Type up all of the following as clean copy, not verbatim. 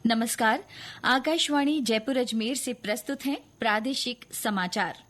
नमस्कार। आकाशवाणी जयपुर अजमेर से प्रस्तुत हैं प्रादेशिक समाचार।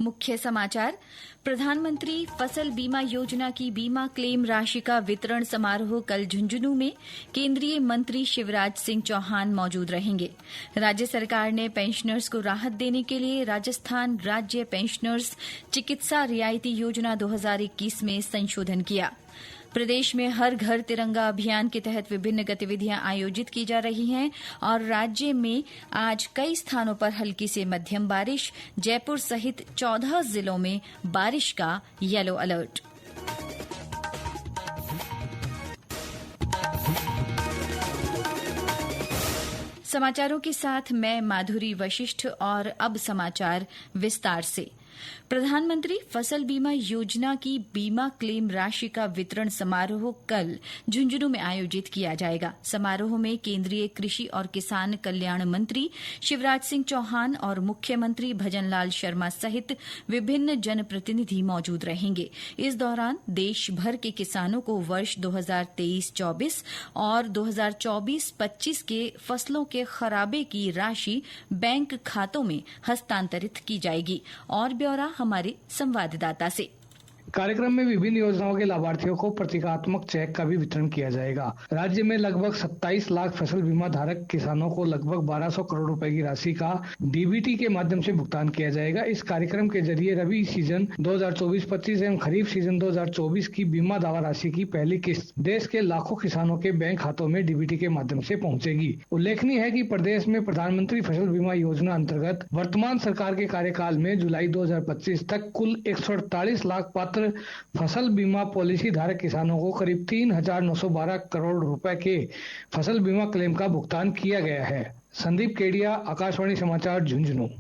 मुख्य समाचार। प्रधानमंत्री फसल बीमा योजना की बीमा क्लेम राशि का वितरण समारोह कल झुंझुनू में केंद्रीय मंत्री शिवराज सिंह चौहान मौजूद रहेंगे। राज्य सरकार ने पेंशनर्स को राहत देने के लिए राजस्थान राज्य पेंशनर्स चिकित्सा रियायती योजना 2021 में संशोधन किया। प्रदेश में हर घर तिरंगा अभियान के तहत विभिन्न गतिविधियां आयोजित की जा रही हैं और राज्य में आज कई स्थानों पर हल्की से मध्यम बारिश। जयपुर सहित 14 जिलों में बारिश का येलो अलर्ट। समाचारों के साथ मैं माधुरी वशिष्ठ और अब समाचार विस्तार से। प्रधानमंत्री फसल बीमा योजना की बीमा क्लेम राशि का वितरण समारोह कल झुंझुनू में आयोजित किया जाएगा। समारोह में केंद्रीय कृषि और किसान कल्याण मंत्री शिवराज सिंह चौहान और मुख्यमंत्री भजनलाल शर्मा सहित विभिन्न जनप्रतिनिधि मौजूद रहेंगे। इस दौरान देश भर के किसानों को वर्ष 2023-24 और 2024-25 के फसलों के खराबे की राशि बैंक खातों में हस्तांतरित की जाएगी। और ब्यौरा हमारे संवाददाता से। कार्यक्रम में विभिन्न योजनाओं के लाभार्थियों को प्रतीकात्मक चेक का भी वितरण किया जाएगा। राज्य में लगभग 27 लाख फसल बीमा धारक किसानों को लगभग 1200 करोड़ रुपए की राशि का डीबीटी के माध्यम से भुगतान किया जाएगा। इस कार्यक्रम के जरिए रबी सीजन 2024-25 एवं खरीफ सीजन 2024 की बीमा दावा राशि की पहली किस्त देश के लाखों किसानों के बैंक खातों में डीबीटी के माध्यम से पहुंचेगी। उल्लेखनीय है कि प्रदेश में प्रधानमंत्री फसल बीमा योजना अंतर्गत वर्तमान सरकार के कार्यकाल में जुलाई 2025 तक कुल 148 लाख पात्र फसल बीमा पॉलिसी धारक किसानों को करीब 3,912 करोड़ रुपए के फसल बीमा क्लेम का भुगतान किया गया है। संदीप केडिया, आकाशवाणी समाचार, झुंझुनू।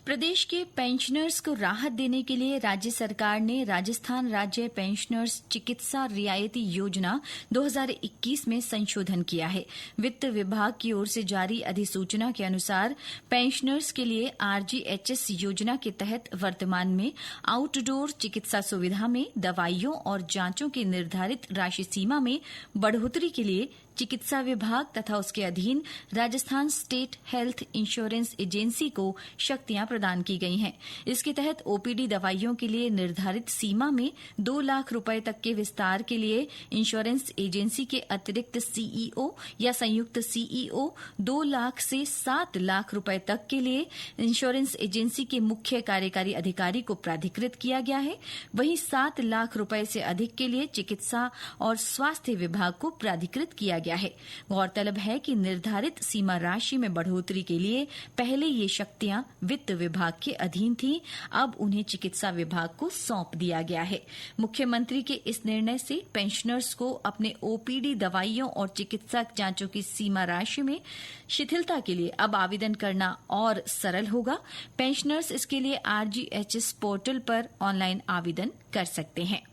प्रदेश के पेंशनर्स को राहत देने के लिए राज्य सरकार ने राजस्थान राज्य पेंशनर्स चिकित्सा रियायती योजना 2021 में संशोधन किया है। वित्त विभाग की ओर से जारी अधिसूचना के अनुसार पेंशनर्स के लिए आरजीएचएस योजना के तहत वर्तमान में आउटडोर चिकित्सा सुविधा में दवाइयों और जांचों की निर्धारित राशि सीमा में बढ़ोतरी के लिए चिकित्सा विभाग तथा उसके अधीन Rajasthan state health insurance agency को शक्तियां प्रदान की गई हैं। इसके तहत ओपीडी दवाइयों के लिए निर्धारित सीमा में 2 लाख रुपए तक के विस्तार के लिए इंश्योरेंस एजेंसी के अतिरिक्त सीईओ या संयुक्त सीईओ, 2 लाख से 7 लाख रुपए तक के लिए इंश्योरेंस एजेंसी के मुख्य कार्यकारी अधिकारी को प्राधिकृत किया गया है। वहीं 7 लाख रुपए से अधिक के लिए चिकित्सा और स्वास्थ्य विभाग को प्राधिकृत किया गया है। गौरतलब है कि निर्धारित सीमा राशि में बढ़ोतरी के लिए पहले ये शक्तियां वित्त विभाग के अधीन थीं, अब उन्हें चिकित्सा विभाग को सौंप दिया गया है। मुख्यमंत्री के इस निर्णय से पेंशनर्स को अपने ओपीडी दवाइयों और चिकित्सा जांचों की सीमा राशि में शिथिलता के लिए अब आवेदन करना और सरल होगा। पेंशनर्स इसके लिए आरजीएचएस पोर्टल पर ऑनलाइन आवेदन कर सकते हैं।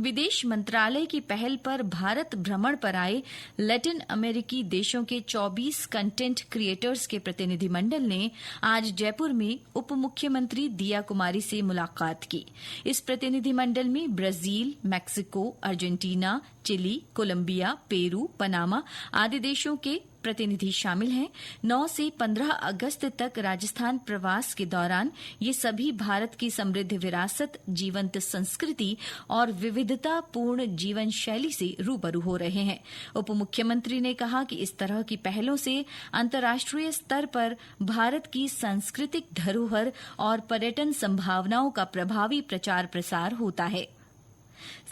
विदेश मंत्रालय की पहल पर भारत भ्रमण पर आए लैटिन अमेरिकी देशों के 24 कंटेंट क्रिएटर्स के प्रतिनिधिमंडल ने आज जयपुर में उप मुख्यमंत्री दिया कुमारी से मुलाकात की। इस प्रतिनिधिमंडल में Brazil, Mexico, Argentina, Chile, Colombia, Peru, Panama आदि देशों के प्रतिनिधि शामिल हैं। 9 से 15 अगस्त तक राजस्थान प्रवास के दौरान ये सभी भारत की समृद्ध विरासत, जीवंत संस्कृति और विविधतापूर्ण जीवन शैली से रूबरू हो रहे हैं। उप मुख्यमंत्री ने कहा कि इस तरह की पहलों से अंतर्राष्ट्रीय स्तर पर भारत की सांस्कृतिक धरोहर और पर्यटन संभावनाओं का प्रभावी प्रचार प्रसार होता है।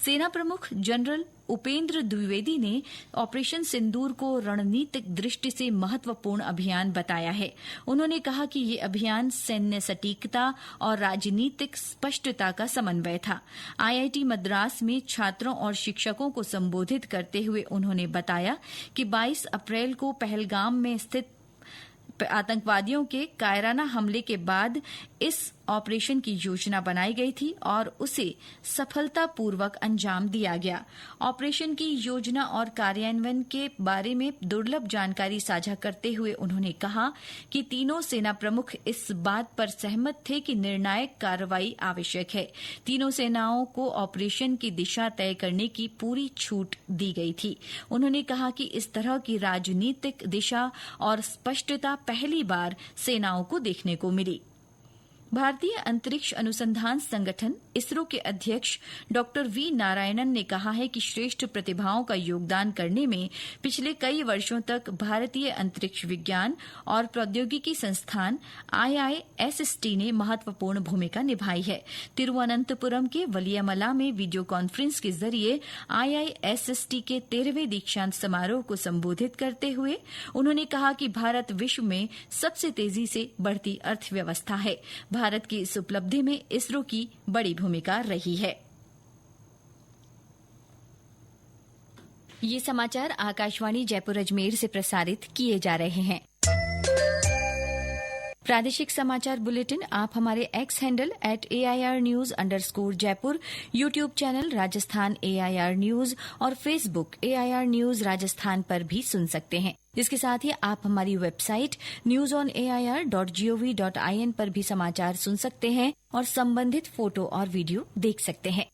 सेना प्रमुख जनरल उपेंद्र द्विवेदी ने ऑपरेशन सिंदूर को रणनीतिक दृष्टि से महत्वपूर्ण अभियान बताया है। उन्होंने कहा कि ये अभियान सैन्य सटीकता और राजनीतिक स्पष्टता का समन्वय था। आईआईटी मद्रास में छात्रों और शिक्षकों को संबोधित करते हुए उन्होंने बताया कि 22 अप्रैल को पहलगाम में स्थित आतंकवादियों के कायराना हमले के बाद इस ऑपरेशन की योजना बनाई गई थी और उसे सफलतापूर्वक अंजाम दिया गया। ऑपरेशन की योजना और कार्यान्वयन के बारे में दुर्लभ जानकारी साझा करते हुए उन्होंने कहा कि तीनों सेना प्रमुख इस बात पर सहमत थे कि निर्णायक कार्रवाई आवश्यक है। तीनों सेनाओं को ऑपरेशन की दिशा तय करने की पूरी छूट दी गई थी। उन्होंने कहा कि इस तरह की राजनीतिक दिशा और स्पष्टता पहली बार सेनाओं को देखने को मिली। भारतीय अंतरिक्ष अनुसंधान संगठन इसरो के अध्यक्ष डॉक्टर वी नारायणन ने कहा है कि श्रेष्ठ प्रतिभाओं का योगदान करने में पिछले कई वर्षों तक भारतीय अंतरिक्ष विज्ञान और प्रौद्योगिकी संस्थान IISST ने महत्वपूर्ण भूमिका निभाई है। तिरुवनंतपुरम के वलियामला में वीडियो कॉन्फ्रेंस के जरिए IISST के 13वें दीक्षांत समारोह को संबोधित करते हुए उन्होंने कहा कि भारत विश्व में सबसे तेजी से बढ़ती अर्थव्यवस्था है। भारत की इस उपलब्धि में इसरो की बड़ी भूमिका रही है। ये समाचार आकाशवाणी जयपुर अजमेर से प्रसारित किए जा रहे हैं। प्रादेशिक समाचार बुलेटिन आप हमारे एक्स हैंडल @AIR_News_जयपुर, YouTube channel Rajasthan AIR news और फेसबुक AIR न्यूज राजस्थान पर भी सुन सकते हैं। इसके साथ ही आप हमारी वेबसाइट newsonair.gov.in पर भी समाचार सुन सकते हैं और संबंधित फोटो और वीडियो देख सकते हैं।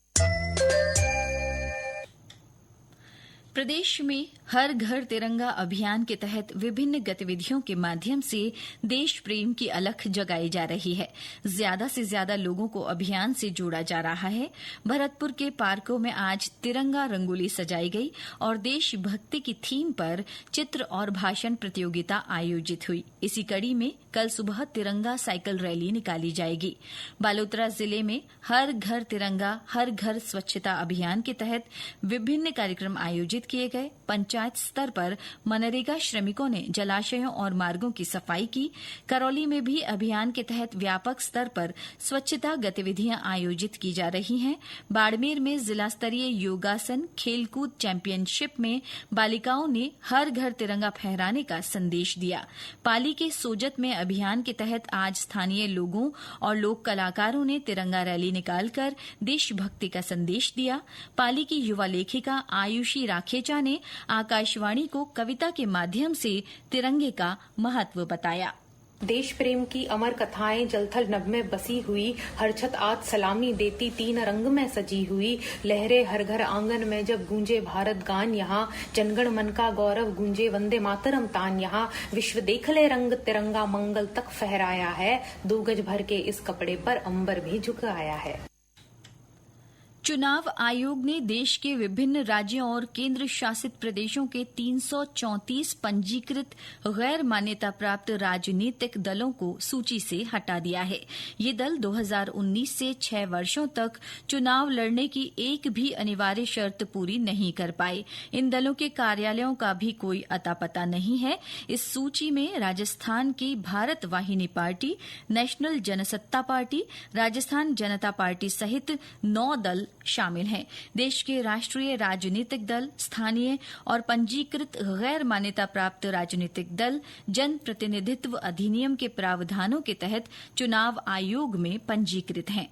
प्रदेश में हर घर तिरंगा अभियान के तहत विभिन्न गतिविधियों के माध्यम से देश प्रेम की अलख जगाई जा रही है। ज्यादा से ज्यादा लोगों को अभियान से जोड़ा जा रहा है। भरतपुर के पार्कों में आज तिरंगा रंगोली सजाई गई और देशभक्ति की थीम पर चित्र और भाषण प्रतियोगिता आयोजित हुई। इसी कड़ी में कल सुबह तिरंगा साइकिल रैली निकाली जाएगी। बालोतरा जिले में हर घर तिरंगा हर घर स्वच्छता अभियान के तहत विभिन्न कार्यक्रम आयोजित किए गए। पंचायत स्तर पर मनरेगा श्रमिकों ने जलाशयों और मार्गों की सफाई की। करौली में भी अभियान के तहत व्यापक स्तर पर स्वच्छता गतिविधियां आयोजित की जा रही हैं। बाड़मेर में जिला स्तरीय योगासन खेलकूद चैंपियनशिप में बालिकाओं ने हर घर तिरंगा फहराने का संदेश दिया। पाली के सोजत में अभियान के तहत आज स्थानीय लोगों और लोक कलाकारों ने तिरंगा रैली निकालकर देशभक्ति का संदेश दिया। पाली की युवा लेखिका आयुषी राखेचा ने आकाशवाणी को कविता के माध्यम से तिरंगे का महत्व बताया। देश प्रेम की अमर कथाएं जलथल नभ में बसी हुई, हर छत आज सलामी देती तीन रंग में सजी हुई, लहरे हर घर आंगन में जब गूंजे भारत गान, यहाँ जनगण मन का गौरव गूंजे वंदे मातरम तान, यहाँ विश्व देख ले रंग तिरंगा मंगल तक फहराया है, 2 गज भर के इस कपड़े पर अंबर भी झुकाया है। चुनाव आयोग ने देश के विभिन्न राज्यों और केंद्र शासित प्रदेशों के 334 पंजीकृत गैर मान्यता प्राप्त राजनीतिक दलों को सूची से हटा दिया है। ये दल 2019 से 6 वर्षों तक चुनाव लड़ने की एक भी अनिवार्य शर्त पूरी नहीं कर पाए। इन दलों के कार्यालयों का भी कोई अता पता नहीं है। इस सूची में राजस्थान की Bharat Vahini party, national Jansatta party, Rajasthan जनता पार्टी सहित 9 दल शामिल हैं। देश के राष्ट्रीय राजनीतिक दल, स्थानीय और पंजीकृत गैर मान्यता प्राप्त राजनीतिक दल जन प्रतिनिधित्व अधिनियम के प्रावधानों के तहत चुनाव आयोग में पंजीकृत हैं।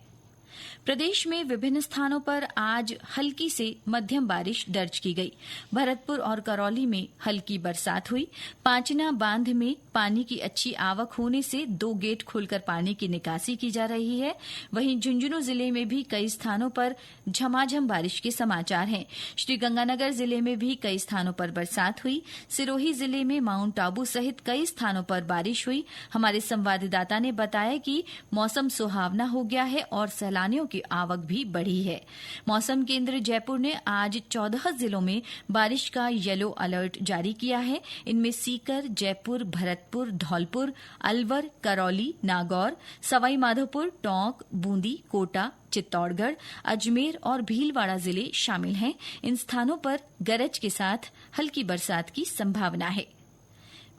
प्रदेश में विभिन्न स्थानों पर आज हल्की से मध्यम बारिश दर्ज की गई। भरतपुर और करौली में हल्की बरसात हुई। पांचना बांध में पानी की अच्छी आवक होने से 2 गेट खोलकर पानी की निकासी की जा रही है। वहीं झुंझुनू जिले में भी कई स्थानों पर झमाझम बारिश के समाचार हैं। श्रीगंगानगर जिले में भी कई स्थानों पर बरसात हुई। सिरोही जिले में माउंट आबू सहित कई स्थानों पर बारिश हुई। हमारे संवाददाता ने बताया कि मौसम सुहावना हो गया है और सैलानियों की आवक भी बढ़ी है। मौसम केंद्र जयपुर ने आज 14 जिलों में बारिश का येलो अलर्ट जारी किया है। इनमें सीकर, जयपुर, भरतपुर, धौलपुर, अलवर, करौली, नागौर, सवाई माधोपुर, टोंक, बूंदी, कोटा, चित्तौड़गढ़, अजमेर और भीलवाड़ा जिले शामिल हैं। इन स्थानों पर गरज के साथ हल्की बरसात की संभावना है।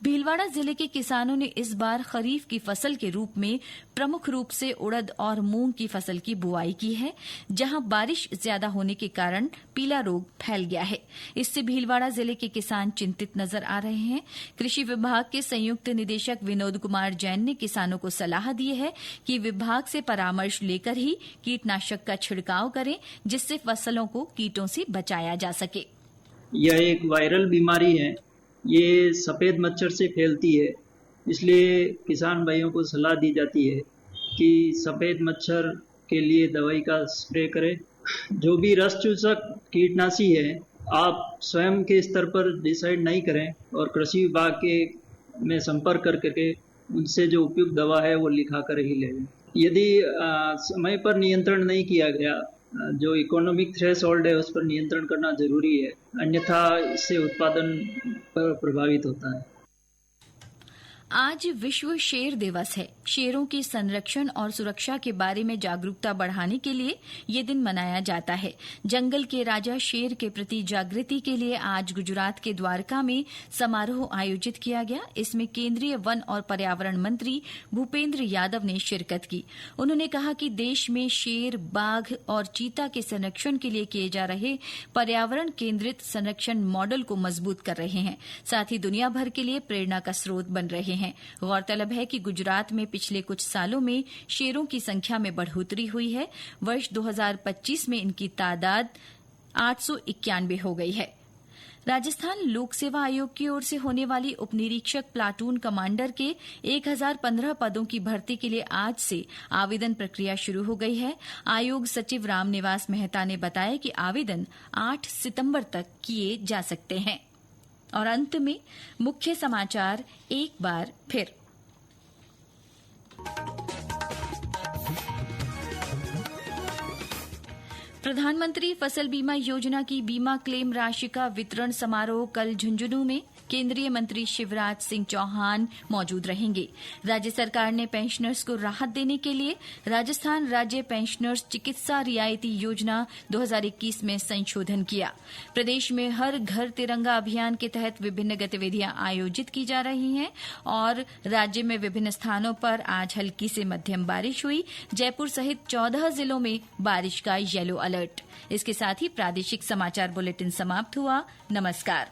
भीलवाड़ा जिले के किसानों ने इस बार खरीफ की फसल के रूप में प्रमुख रूप से उड़द और मूंग की फसल की बुआई की है, जहां बारिश ज्यादा होने के कारण पीला रोग फैल गया है। इससे भीलवाड़ा जिले के किसान चिंतित नजर आ रहे हैं। कृषि विभाग के संयुक्त निदेशक विनोद कुमार जैन ने किसानों को सलाह दी है कि विभाग से परामर्श लेकर ही कीटनाशक का छिड़काव करें, जिससे फसलों को कीटों से बचाया जा सके। यह एक वायरल बीमारी है, ये सफ़ेद मच्छर से फैलती है, इसलिए किसान भाइयों को सलाह दी जाती है कि सफ़ेद मच्छर के लिए दवाई का स्प्रे करें। जो भी रस चूसक कीटनाशी है, आप स्वयं के स्तर पर डिसाइड नहीं करें और कृषि विभाग के में संपर्क करके उनसे जो उपयुक्त दवा है वो लिखा कर ही लें। यदि समय पर नियंत्रण नहीं किया गया, जो इकोनॉमिक थ्रेशोल्ड है उस पर नियंत्रण करना जरूरी है, अन्यथा इससे उत्पादन पर प्रभावित होता है। आज विश्व शेर दिवस है। शेरों के संरक्षण और सुरक्षा के बारे में जागरूकता बढ़ाने के लिए ये दिन मनाया जाता है। जंगल के राजा शेर के प्रति जागृति के लिए आज गुजरात के द्वारका में समारोह आयोजित किया गया। इसमें केंद्रीय वन और पर्यावरण मंत्री भूपेंद्र यादव ने शिरकत की। उन्होंने कहा कि देश में शेर, बाघ और चीता के संरक्षण के लिए किए जा रहे पर्यावरण केंद्रित संरक्षण मॉडल को मजबूत कर रहे हैं, साथ ही दुनिया भर के लिए प्रेरणा का स्रोत बन रहे हैं। गौरतलब है कि गुजरात में पिछले कुछ सालों में शेरों की संख्या में बढ़ोतरी हुई है। वर्ष 2025 में इनकी तादाद 891 हो गई है। राजस्थान लोक सेवा आयोग की ओर से होने वाली उपनिरीक्षक प्लाटून कमांडर के 1015 पदों की भर्ती के लिए आज से आवेदन प्रक्रिया शुरू हो गई है। आयोग सचिव रामनिवास मेहता ने बताया कि आवेदन 8 सितंबर तक किए जा सकते हैं। और अंत में मुख्य समाचार एक बार फिर। प्रधानमंत्री फसल बीमा योजना की बीमा क्लेम राशि का वितरण समारोह कल झुंझुनू में केंद्रीय मंत्री शिवराज सिंह चौहान मौजूद रहेंगे। राज्य सरकार ने पेंशनर्स को राहत देने के लिए राजस्थान राज्य पेंशनर्स चिकित्सा रियायती योजना 2021 में संशोधन किया। प्रदेश में हर घर तिरंगा अभियान के तहत विभिन्न गतिविधियां आयोजित की जा रही हैं और राज्य में विभिन्न स्थानों पर आज हल्की से मध्यम बारिश हुई। जयपुर सहित 14 जिलों में बारिश का येलो अलर्ट। इसके साथ ही प्रादेशिक समाचार बुलेटिन समाप्त हुआ। नमस्कार।